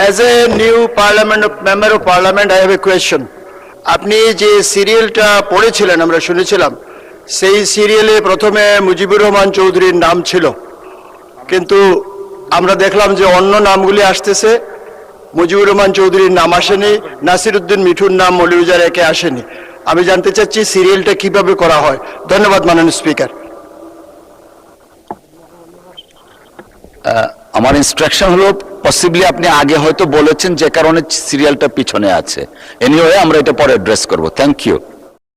As a new member of parliament, I have a question. আপনি যে সিরিয়ালটা পড়েছিলেন আমরা শুনেছিলাম, সেই সিরিয়ালে প্রথমে মুজিবুর রহমান চৌধুরীর নাম ছিল, কিন্তু আমরা দেখলাম যে অন্য নামগুলি আসতেছে, মুজিবুর রহমান চৌধুরীর নাম আসেনি, নাসিরউদ্দিন মিঠুর নাম মৌলভীবাজার একে আসেনি। আমি জানতে চাচ্ছি সিরিয়ালটা কিভাবে করা হয়। ধন্যবাদ মাননীয় স্পিকার। আমার ইনস্ট্রাকশন হলো পসিবলি আপনি আগে হয়তো বলেছেন যে কারণে সিরিয়ালটা পিছনে আছে। এনিওয়ে আমরা এটা পরে অ্যাড্রেস করব। Thank you.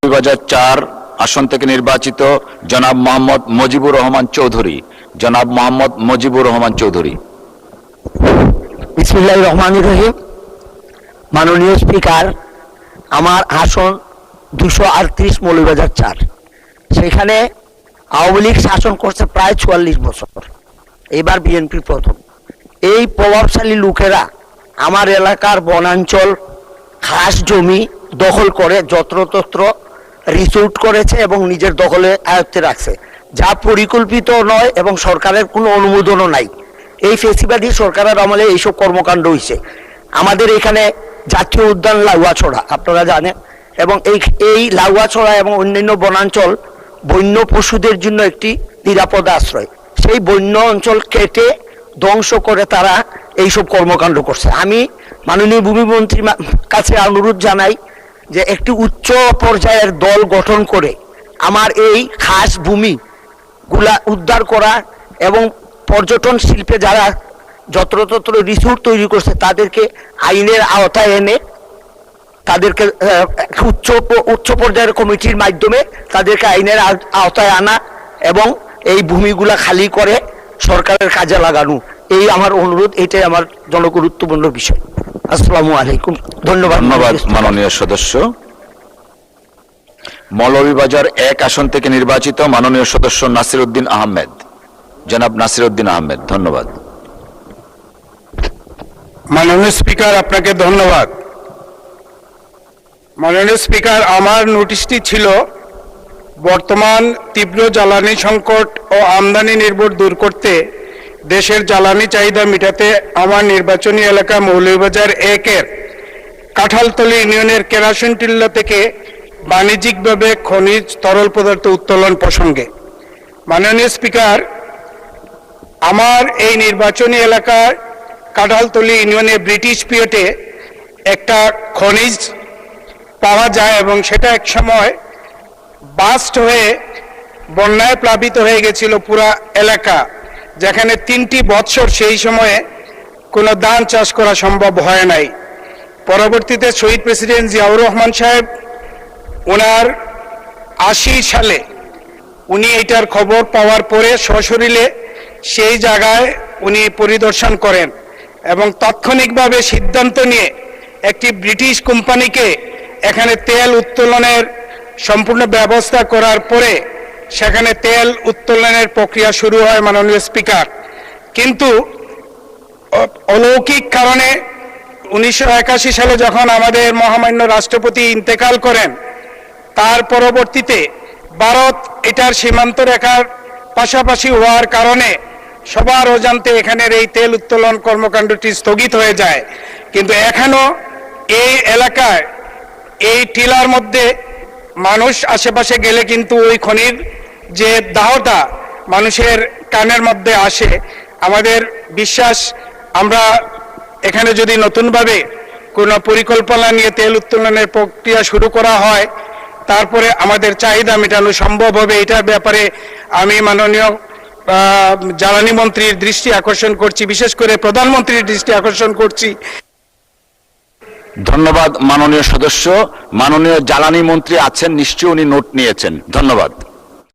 2004 আসন থেকে নির্বাচিত জনাব মোহাম্মদ মুজিবুর রহমান চৌধুরী। জনাব মোহাম্মদ মুজিবুর রহমান চৌধুরী। বিসমিল্লাহির রহমানির রহিম। মাননীয় স্পিকার, আমার আসন 238 মৌলভীবাজার 4। সেখানে আওয়ামী লীগ শাসন করছে প্রায় 44 বছর। এবার বিএনপি প্রথম। এই প্রভাবশালী লোকেরা আমার এলাকার বনাঞ্চল, খাস জমি দখল করে যত্রতত্র রিসোর্ট করেছে এবং নিজের দখলে আয়ত্তে রাখছে, যা পরিকল্পিত নয় এবং সরকারের কোনো অনুমোদনও নাই। এই ফেসিবাদী সরকারের আমলে এইসব কর্মকাণ্ড হয়েছে। আমাদের এখানে জাতীয় উদ্যান লাউয়াছড়া আপনারা জানেন, এবং এই লাউয়াছড়া এবং অন্যান্য বনাঞ্চল বন্য পশুদের জন্য একটি নিরাপদ আশ্রয়। সেই বন্য অঞ্চল কেটে ধ্বংস করে তারা এইসব কর্মকাণ্ড করছে। আমি মাননীয় ভূমিমন্ত্রীর কাছে অনুরোধ জানাই যে একটি উচ্চ পর্যায়ের দল গঠন করে আমার এই খাস ভূমিগুলা উদ্ধার করা এবং পর্যটন শিল্পে যারা যত্রতত্র রিসোর্ট তৈরি করছে তাদেরকে আইনের আওতায় এনে তাদেরকে উচ্চ পর্যায়ের কমিটির মাধ্যমে তাদেরকে আইনের আওতায় আনা এবং এই ভূমিগুলা খালি করে সরকারের কাজে লাগানো, এই আমার অনুরোধ। এটাই আমার জনগুরুত্বপূর্ণ বিষয়। আসসালামু আলাইকুম। ধন্যবাদ। ধন্যবাদ মাননীয় সদস্য। মৌলভীবাজার 1 আসন থেকে নির্বাচিত মাননীয় সদস্য নাসিরউদ্দিন আহমেদ। জনাব নাসিরউদ্দিন আহমেদ। ধন্যবাদ। মাননীয় স্পিকার, আপনাকে ধন্যবাদ। মাননীয় স্পিকার, আমার নোটিশটি ছিল বর্তমান তীব্র জ্বালানি সংকট ও আমদানি নির্ভর দূর করতে দেশের জ্বালানি চাহিদা মেটাতে আমার নির্বাচনী এলাকা মৌলভীবাজার 1-এর কাঁঠালতলী ইউনিয়নের কেরাসিন টিল্লা থেকে বাণিজ্যিকভাবে খনিজ তরল পদার্থ উত্তোলন প্রসঙ্গে। মাননীয় স্পিকার, আমার এই নির্বাচনী এলাকার কাঁঠালতলী ইউনিয়নে ব্রিটিশ পিরিয়ডে একটা খনিজ পাওয়া যায় এবং সেটা এক সময় বাস্ট হয়ে বন্যায় প্লাবিত হয়ে গেছিল পুরা এলাকা, যেখানে 3টি বৎসর সেই সময়ে কোনো ধান চাষ করা সম্ভব হয় নাই। পরবর্তীতে শহীদ প্রেসিডেন্ট জিয়াউর রহমান সাহেব ওনার 80 সালে উনি এটার খবর পাওয়ার পরে সশরীরে সেই জায়গায় উনি পরিদর্শন করেন এবং তাৎক্ষণিকভাবে সিদ্ধান্ত নিয়ে একটি ব্রিটিশ কোম্পানিকে এখানে তেল উত্তোলনের সম্পূর্ণ ব্যবস্থা করার পরে সেখানে তেল উত্তোলনের প্রক্রিয়া শুরু হয় মাননীয় স্পিকার। কিন্তু অলৌকিক কারণে 1981 সালে যখন আমাদের মহামান্য রাষ্ট্রপতি ইন্তেকাল করেন, তার পরবর্তীতে ভারত এটার সীমান্ত রেখার পাশাপাশি হওয়ার কারণে সবার অজান্তে এখানের এই তেল উত্তোলন কর্মকাণ্ডটি স্থগিত হয়ে যায়। কিন্তু এখনো এই এলাকায় এই টিলার মধ্যে মানুষ আশেপাশে গেলে কিন্তু ওই খনির যে দাহটা মানুষের কানের মধ্যে আসে। আমাদের বিশ্বাস, আমরা এখানে যদি নতুনভাবে কোনো পরিকল্পনা নিয়ে তেল উত্তোলনের প্রক্রিয়া শুরু করা হয়, তারপরে আমাদের চাহিদা মেটানো সম্ভব হবে। এটার ব্যাপারে আমি মাননীয় জ্বালানি মন্ত্রীর দৃষ্টি আকর্ষণ করছি, বিশেষ করে প্রধানমন্ত্রীর দৃষ্টি আকর্ষণ করছি। ধন্যবাদ মাননীয় সদস্য। মাননীয় জ্বালানি মন্ত্রী আছেন, নিশ্চয়ই উনি নোট নিয়েছেন। ধন্যবাদ।